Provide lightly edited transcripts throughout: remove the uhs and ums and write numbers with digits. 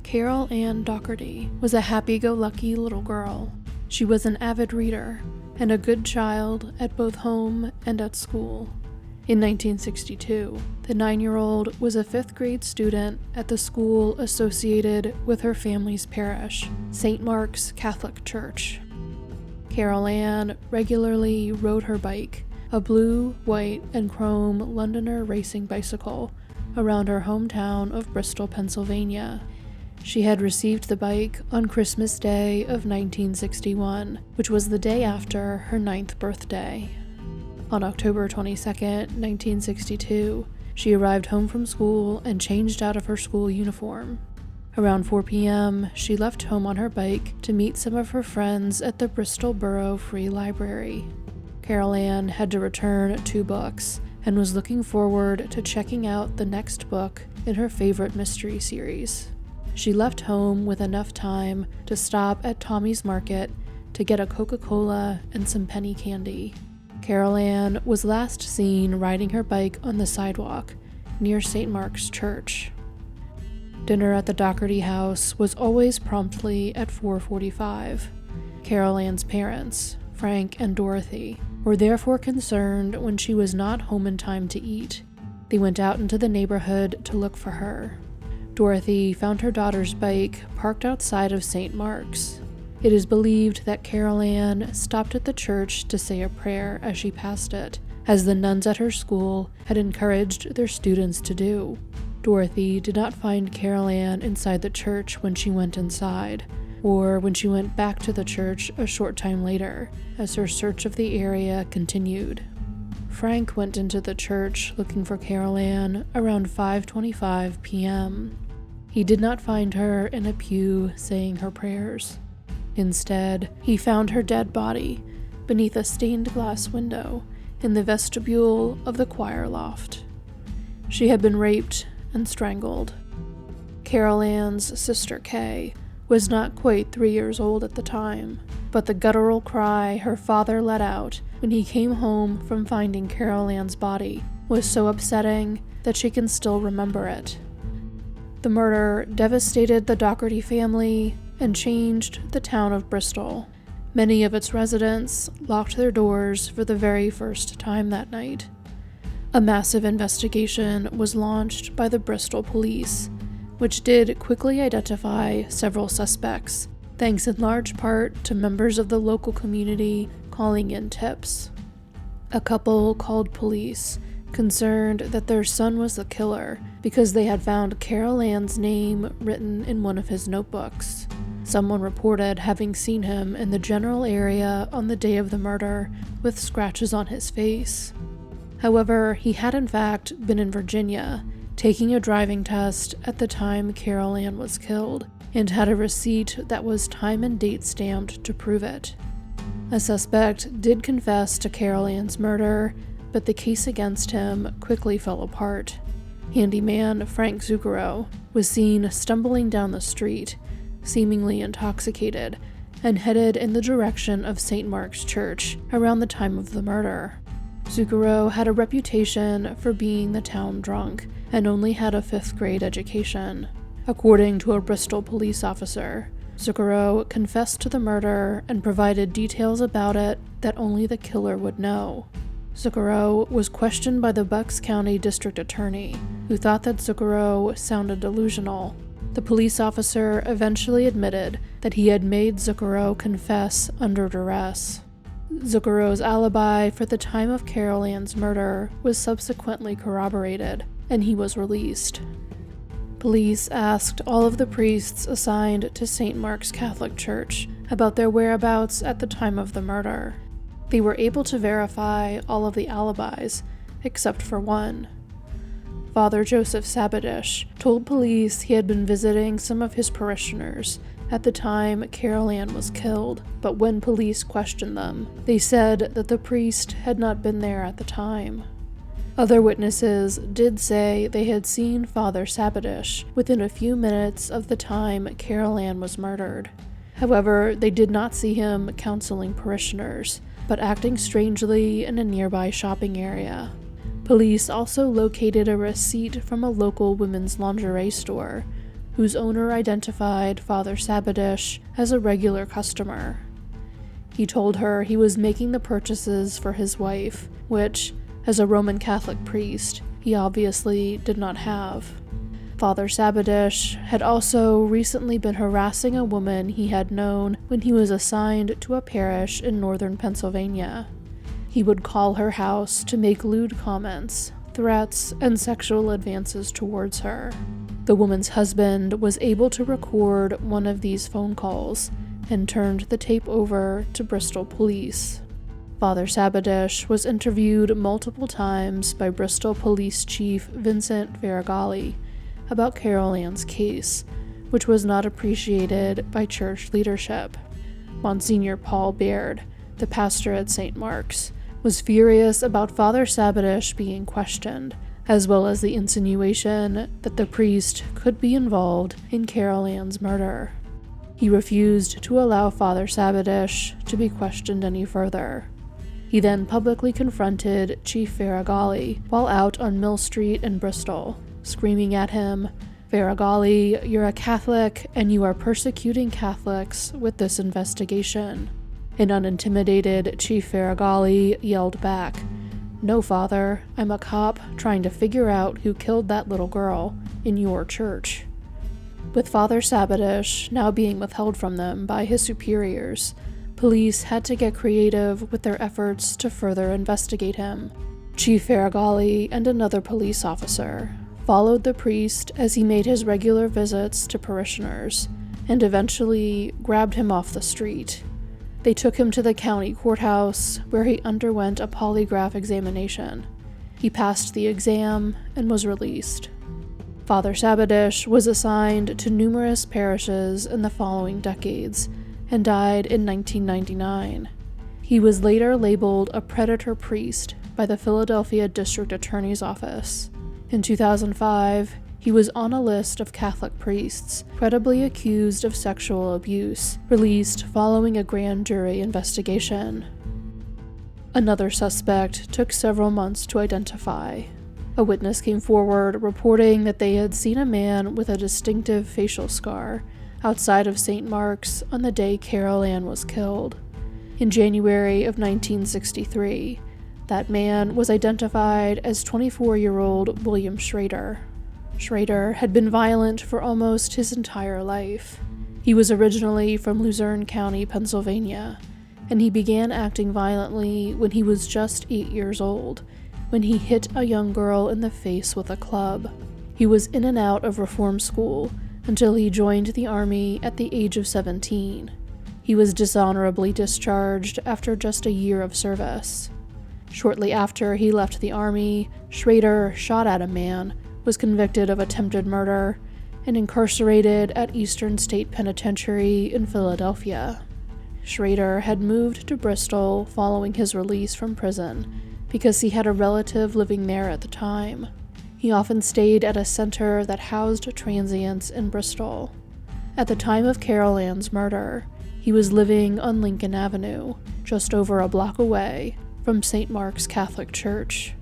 Carol Ann Dougherty was a happy-go-lucky little girl. She was an avid reader and a good child at both home and at school. In 1962, the 9-year-old was a 5th grade student at the school associated with her family's parish, St. Mark's Catholic Church. Carol Ann regularly rode her bike, a blue, white, and chrome Londoner racing bicycle, around her hometown of Bristol, Pennsylvania. She had received the bike on Christmas Day of 1961, which was the day after her 9th birthday. On October 22, 1962, she arrived home from school and changed out of her school uniform. Around 4 p.m., she left home on her bike to meet some of her friends at the Bristol Borough Free Library. Carol Ann had to return 2 books and was looking forward to checking out the next book in her favorite mystery series. She left home with enough time to stop at Tommy's Market to get a Coca-Cola and some penny candy. Carol Ann was last seen riding her bike on the sidewalk near St. Mark's Church. Dinner at the Dougherty house was always promptly at 4:45. Carol Ann's parents, Frank and Dorothy, were therefore concerned when she was not home in time to eat. They went out into the neighborhood to look for her. Dorothy found her daughter's bike parked outside of St. Mark's. It is believed that Carol Ann stopped at the church to say a prayer as she passed it, as the nuns at her school had encouraged their students to do. Dorothy did not find Carol Ann inside the church when she went inside, or when she went back to the church a short time later, as her search of the area continued. Frank went into the church looking for Carol Ann around 5:25 p.m. He did not find her in a pew saying her prayers. Instead, he found her dead body beneath a stained glass window in the vestibule of the choir loft. She had been raped and strangled. Carol Ann's sister Kay was not quite 3 years old at the time, but the guttural cry her father let out when he came home from finding Carol Ann's body was so upsetting that she can still remember it. The murder devastated the Dougherty family and changed the town of Bristol. Many of its residents locked their doors for the very first time that night. A massive investigation was launched by the Bristol police, which did quickly identify several suspects, thanks in large part to members of the local community calling in tips. A couple called police, concerned that their son was the killer because they had found Carol Ann's name written in one of his notebooks. Someone reported having seen him in the general area on the day of the murder with scratches on his face. However, he had in fact been in Virginia, taking a driving test at the time Carol Ann was killed, and had a receipt that was time and date stamped to prove it. A suspect did confess to Carol Ann's murder, but the case against him quickly fell apart. Handyman Frank Zucchero was seen stumbling down the street, seemingly intoxicated, and headed in the direction of St. Mark's Church around the time of the murder. Zucchero had a reputation for being the town drunk and only had a 5th grade education. According to a Bristol police officer, Zucchero confessed to the murder and provided details about it that only the killer would know. Zucchero was questioned by the Bucks County District Attorney, who thought that Zucchero sounded delusional. The police officer eventually admitted that he had made Zucchero confess under duress. Zucchero's alibi for the time of Carol Ann's murder was subsequently corroborated, and he was released. Police asked all of the priests assigned to St. Mark's Catholic Church about their whereabouts at the time of the murder. They were able to verify all of the alibis, except for one. Father Joseph Sabadish told police he had been visiting some of his parishioners at the time Carol Ann was killed, but when police questioned them, they said that the priest had not been there at the time. Other witnesses did say they had seen Father Sabadish within a few minutes of the time Carol Ann was murdered. However, they did not see him counseling parishioners, but acting strangely in a nearby shopping area. Police also located a receipt from a local women's lingerie store, whose owner identified Father Sabadish as a regular customer. He told her he was making the purchases for his wife, which, as a Roman Catholic priest, he obviously did not have. Father Sabadish had also recently been harassing a woman he had known when he was assigned to a parish in northern Pennsylvania. He would call her house to make lewd comments, threats, and sexual advances towards her. The woman's husband was able to record one of these phone calls and turned the tape over to Bristol police. Father Sabadish was interviewed multiple times by Bristol Police Chief Vincent Varigali about Carol Ann's case, which was not appreciated by church leadership. Monsignor Paul Baird, the pastor at St. Mark's, was furious about Father Sabadish being questioned, as well as the insinuation that the priest could be involved in Carol Ann's murder. He refused to allow Father Sabadish to be questioned any further. He then publicly confronted Chief Varigali while out on Mill Street in Bristol, screaming at him, "Varigali, you're a Catholic and you are persecuting Catholics with this investigation." An unintimidated Chief Varigali yelled back, "No, Father, I'm a cop trying to figure out who killed that little girl in your church." With Father Sabadish now being withheld from them by his superiors, police had to get creative with their efforts to further investigate him. Chief Varigali and another police officer followed the priest as he made his regular visits to parishioners, and eventually grabbed him off the street. They took him to the county courthouse, where he underwent a polygraph examination. He passed the exam and was released. Father Sabadish was assigned to numerous parishes in the following decades, and died in 1999. He was later labeled a predator priest by the Philadelphia District Attorney's Office. In 2005, he was on a list of Catholic priests credibly accused of sexual abuse, released following a grand jury investigation. Another suspect took several months to identify. A witness came forward reporting that they had seen a man with a distinctive facial scar outside of St. Mark's on the day Carol Ann was killed. In January of 1963, that man was identified as 24-year-old William Schrader. Schrader had been violent for almost his entire life. He was originally from Luzerne County, Pennsylvania, and he began acting violently when he was just 8 years old, when he hit a young girl in the face with a club. He was in and out of reform school until he joined the army at the age of 17. He was dishonorably discharged after just a year of service. Shortly after he left the army, Schrader shot at a man, was convicted of attempted murder, and incarcerated at Eastern State Penitentiary in Philadelphia. Schrader had moved to Bristol following his release from prison because he had a relative living there at the time. He often stayed at a center that housed transients in Bristol. At the time of Carol Ann's murder, he was living on Lincoln Avenue, just over a block away from St. Mark's Catholic Church.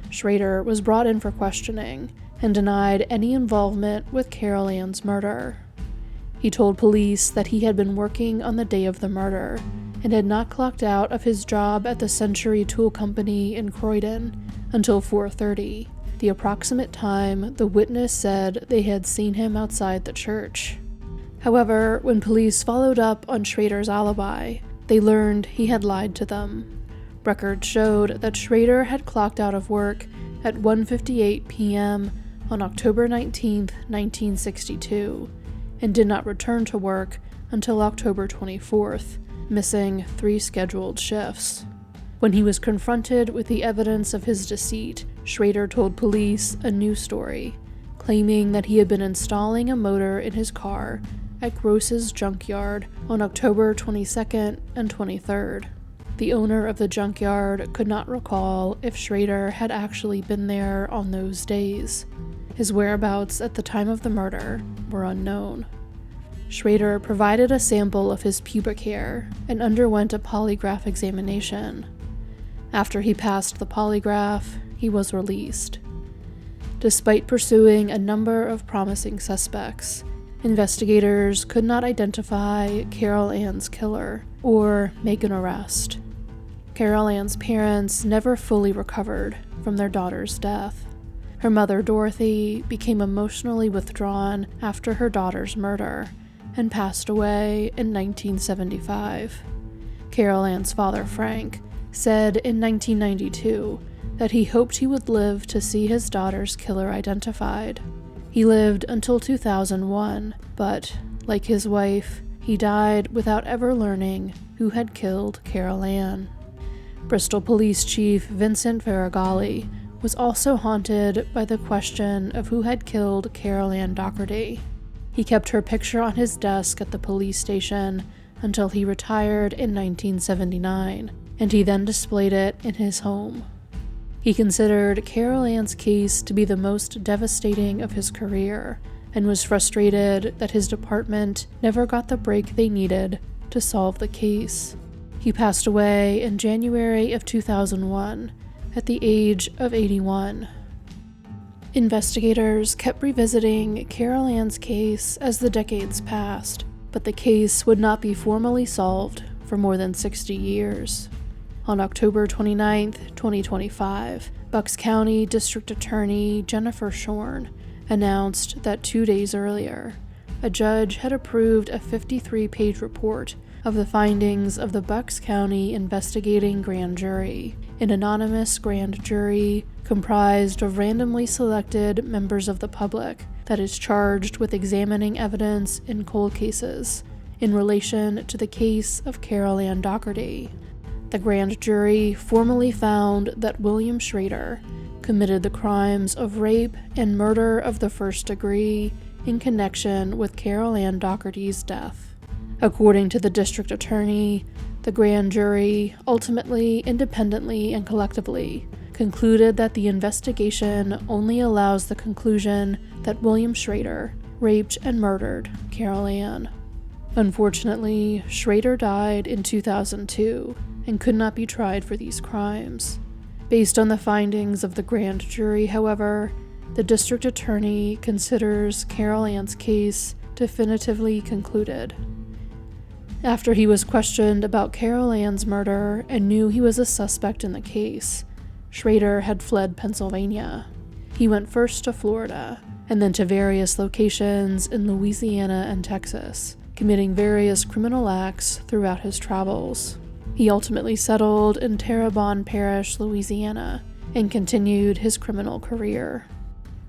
Schrader was brought in for questioning and denied any involvement with Carol Ann's murder. He told police that he had been working on the day of the murder and had not clocked out of his job at the Century Tool Company in Croydon until 4:30, the approximate time the witness said they had seen him outside the church. However, when police followed up on Schrader's alibi, they learned he had lied to them. Records showed that Schrader had clocked out of work at 1:58 p.m. on October 19, 1962, and did not return to work until October 24th, missing 3 scheduled shifts. When he was confronted with the evidence of his deceit, Schrader told police a new story, claiming that he had been installing a motor in his car at Gross's junkyard on October 22nd and 23rd. The owner of the junkyard could not recall if Schrader had actually been there on those days. His whereabouts at the time of the murder were unknown. Schrader provided a sample of his pubic hair and underwent a polygraph examination. After he passed the polygraph, he was released. Despite pursuing a number of promising suspects, investigators could not identify Carol Ann's killer or make an arrest. Carol Ann's parents never fully recovered from their daughter's death. Her mother, Dorothy, became emotionally withdrawn after her daughter's murder and passed away in 1975. Carol Ann's father, Frank, said in 1992 that he hoped he would live to see his daughter's killer identified. He lived until 2001, but, like his wife, he died without ever learning who had killed Carol Ann. Bristol Police Chief Vincent Faragalli was also haunted by the question of who had killed Carol Ann Dougherty. He kept her picture on his desk at the police station until he retired in 1979, and he then displayed it in his home. He considered Carol Ann's case to be the most devastating of his career, and was frustrated that his department never got the break they needed to solve the case. He passed away in January of 2001 at the age of 81. Investigators kept revisiting Carol Ann's case as the decades passed, but the case would not be formally solved for more than 60 years. On October 29, 2025, Bucks County District Attorney Jennifer Shorn announced that 2 days earlier, a judge had approved a 53-page report of the findings of the Bucks County Investigating Grand Jury, an anonymous grand jury comprised of randomly selected members of the public that is charged with examining evidence in cold cases in relation to the case of Carol Ann Dougherty. The grand jury formally found that William Schrader committed the crimes of rape and murder of the first degree in connection with Carol Ann Dougherty's death. According to the district attorney, the grand jury ultimately, independently, and collectively concluded that the investigation only allows the conclusion that William Schrader raped and murdered Carol Ann. Unfortunately, Schrader died in 2002 and could not be tried for these crimes. Based on the findings of the grand jury, however, the district attorney considers Carol Ann's case definitively concluded. After he was questioned about Carol Ann's murder and knew he was a suspect in the case, Schrader had fled Pennsylvania. He went first to Florida, and then to various locations in Louisiana and Texas, committing various criminal acts throughout his travels. He ultimately settled in Terrebonne Parish, Louisiana, and continued his criminal career.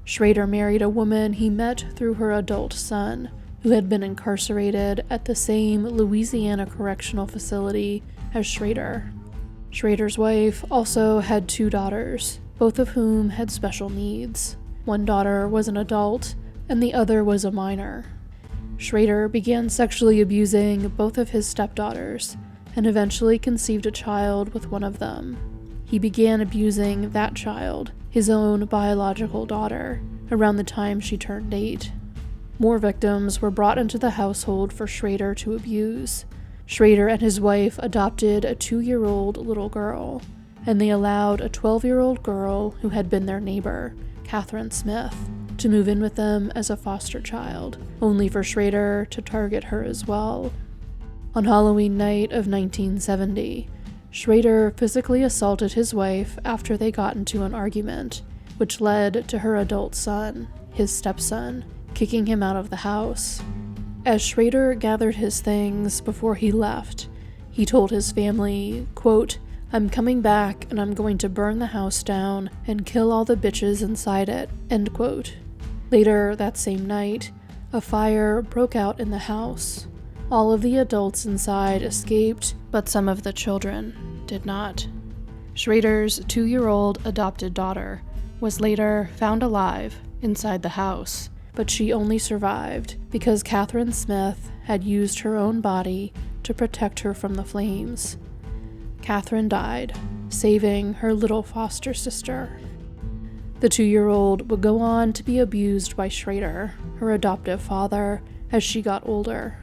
Schrader married a woman he met through her adult son, who had been incarcerated at the same Louisiana correctional facility as Schrader. Schrader's wife also had 2 daughters, both of whom had special needs. One daughter was an adult, and the other was a minor. Schrader began sexually abusing both of his stepdaughters, and eventually conceived a child with one of them. He began abusing that child, his own biological daughter, around the time she turned 8. More victims were brought into the household for Schrader to abuse. Schrader and his wife adopted a 2-year-old little girl, and they allowed a 12-year-old girl who had been their neighbor, Catherine Smith, to move in with them as a foster child, only for Schrader to target her as well. On Halloween night of 1970, Schrader physically assaulted his wife after they got into an argument, which led to her adult son, his stepson, kicking him out of the house. As Schrader gathered his things before he left, he told his family, quote, "I'm coming back and I'm going to burn the house down and kill all the bitches inside it," end quote. Later that same night, a fire broke out in the house. All of the adults inside escaped, but some of the children did not. Schrader's 2-year-old adopted daughter was later found alive inside the house, but she only survived because Catherine Smith had used her own body to protect her from the flames. Catherine died, saving her little foster sister. The 2-year-old would go on to be abused by Schrader, her adoptive father, as she got older.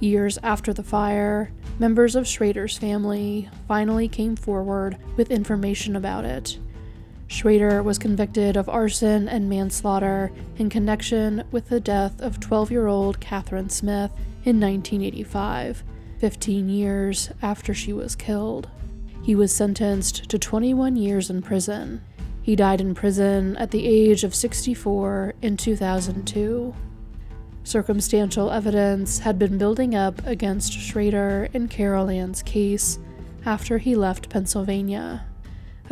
Years after the fire, members of Schrader's family finally came forward with information about it. Schrader was convicted of arson and manslaughter in connection with the death of 12-year-old Catherine Smith in 1985, 15 years after she was killed. He was sentenced to 21 years in prison. He died in prison at the age of 64 in 2002. Circumstantial evidence had been building up against Schrader in Carol Ann's case after he left Pennsylvania.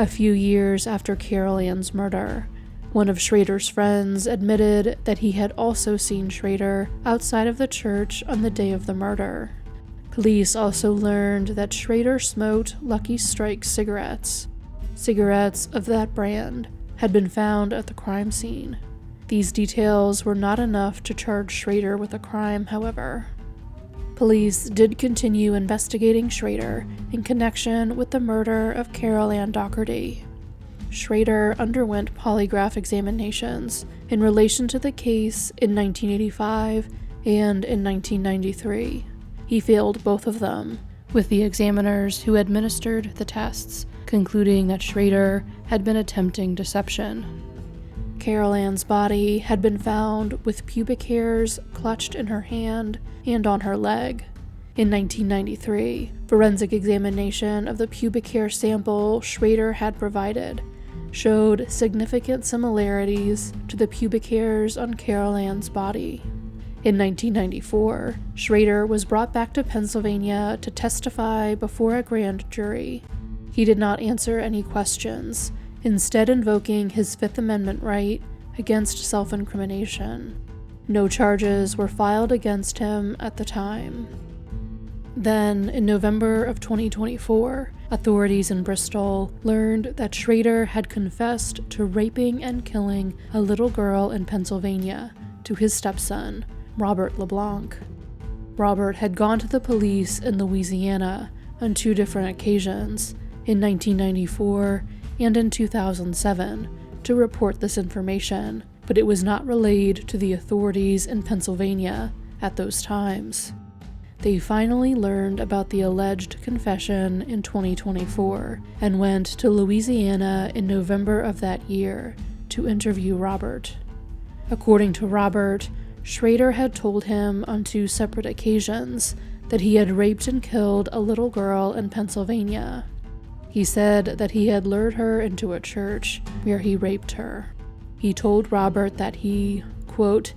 A few years after Carol Ann's murder, one of Schrader's friends admitted that he had also seen Schrader outside of the church on the day of the murder. Police also learned that Schrader smoked Lucky Strike cigarettes. Cigarettes of that brand had been found at the crime scene. These details were not enough to charge Schrader with a crime, however. Police did continue investigating Schrader in connection with the murder of Carol Ann Dougherty. Schrader underwent polygraph examinations in relation to the case in 1985 and in 1993. He failed both of them, with the examiners who administered the tests concluding that Schrader had been attempting deception. Carol Ann's body had been found with pubic hairs clutched in her hand and on her leg. In 1993, forensic examination of the pubic hair sample Schrader had provided showed significant similarities to the pubic hairs on Carol Ann's body. In 1994, Schrader was brought back to Pennsylvania to testify before a grand jury. He did not answer any questions, instead invoking his Fifth Amendment right against self-incrimination. No charges were filed against him at the time. Then, in November of 2024, authorities in Bristol learned that Schrader had confessed to raping and killing a little girl in Pennsylvania to his stepson, Robert LeBlanc. Robert had gone to the police in Louisiana on 2 different occasions, in 1994 and in 2007, to report this information, but it was not relayed to the authorities in Pennsylvania at those times. They finally learned about the alleged confession in 2024 and went to Louisiana in November of that year to interview Robert. According to Robert, Schrader had told him on 2 separate occasions that he had raped and killed a little girl in Pennsylvania. He said that he had lured her into a church where he raped her. He told Robert that he, quote,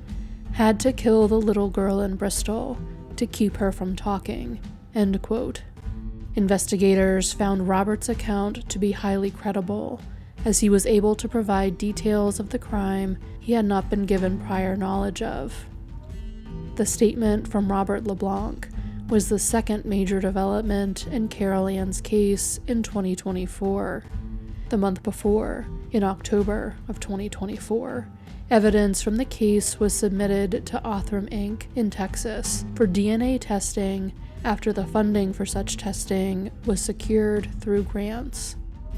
had to kill the little girl in Bristol to keep her from talking, end quote. Investigators found Robert's account to be highly credible, as he was able to provide details of the crime he had not been given prior knowledge of. The statement from Robert LeBlanc was the second major development in Carol Ann's case in 2024. The month before, in October of 2024, evidence from the case was submitted to Othram Inc. in Texas for DNA testing after the funding for such testing was secured through grants.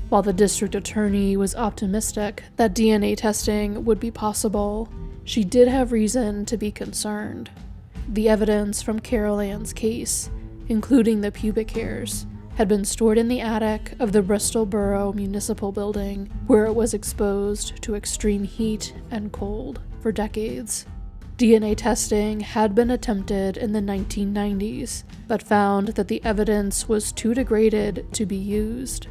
While the district attorney was optimistic that DNA testing would be possible, she did have reason to be concerned. The evidence from Carol Ann's case, including the pubic hairs, had been stored in the attic of the Bristol Borough Municipal Building, where it was exposed to extreme heat and cold for decades. DNA testing had been attempted in the 1990s, but found that the evidence was too degraded to be used.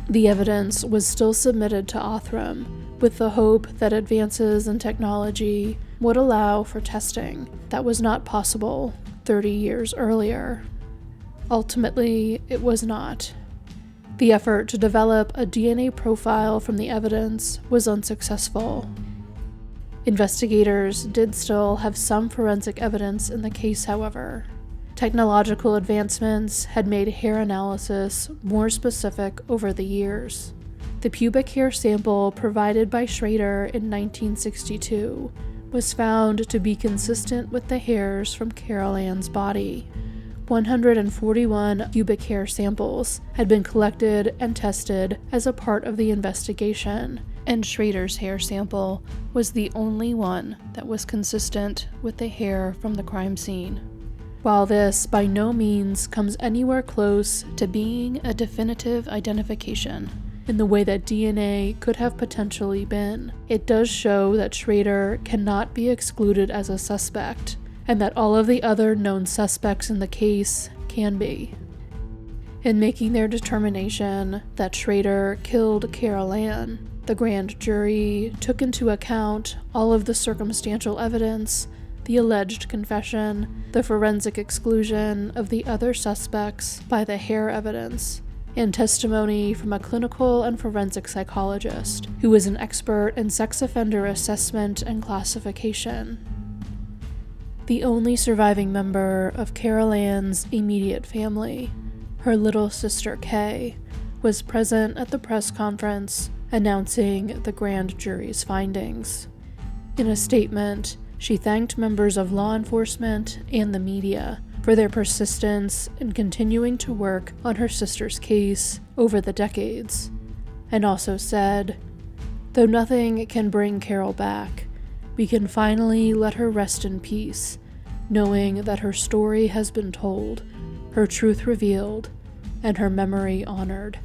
The evidence was still submitted to Othram, with the hope that advances in technology would allow for testing that was not possible 30 years earlier. Ultimately, it was not. The effort to develop a DNA profile from the evidence was unsuccessful. Investigators did still have some forensic evidence in the case, however. Technological advancements had made hair analysis more specific over the years. The pubic hair sample provided by Schrader in 1962 was found to be consistent with the hairs from Carol Ann's body. 141 pubic hair samples had been collected and tested as a part of the investigation, and Schrader's hair sample was the only one that was consistent with the hair from the crime scene. While this by no means comes anywhere close to being a definitive identification, in the way that DNA could have potentially been. It does show that Schrader cannot be excluded as a suspect, and that all of the other known suspects in the case can be. In making their determination that Schrader killed Carol Ann, the grand jury took into account all of the circumstantial evidence, the alleged confession, the forensic exclusion of the other suspects by the hair evidence, and testimony from a clinical and forensic psychologist who was an expert in sex offender assessment and classification. The only surviving member of Carol Ann's immediate family, her little sister Kay, was present at the press conference announcing the grand jury's findings. In a statement, she thanked members of law enforcement and the media for their persistence in continuing to work on her sister's case over the decades, and also said, "Though nothing can bring Carol back, we can finally let her rest in peace, knowing that her story has been told, her truth revealed, and her memory honored."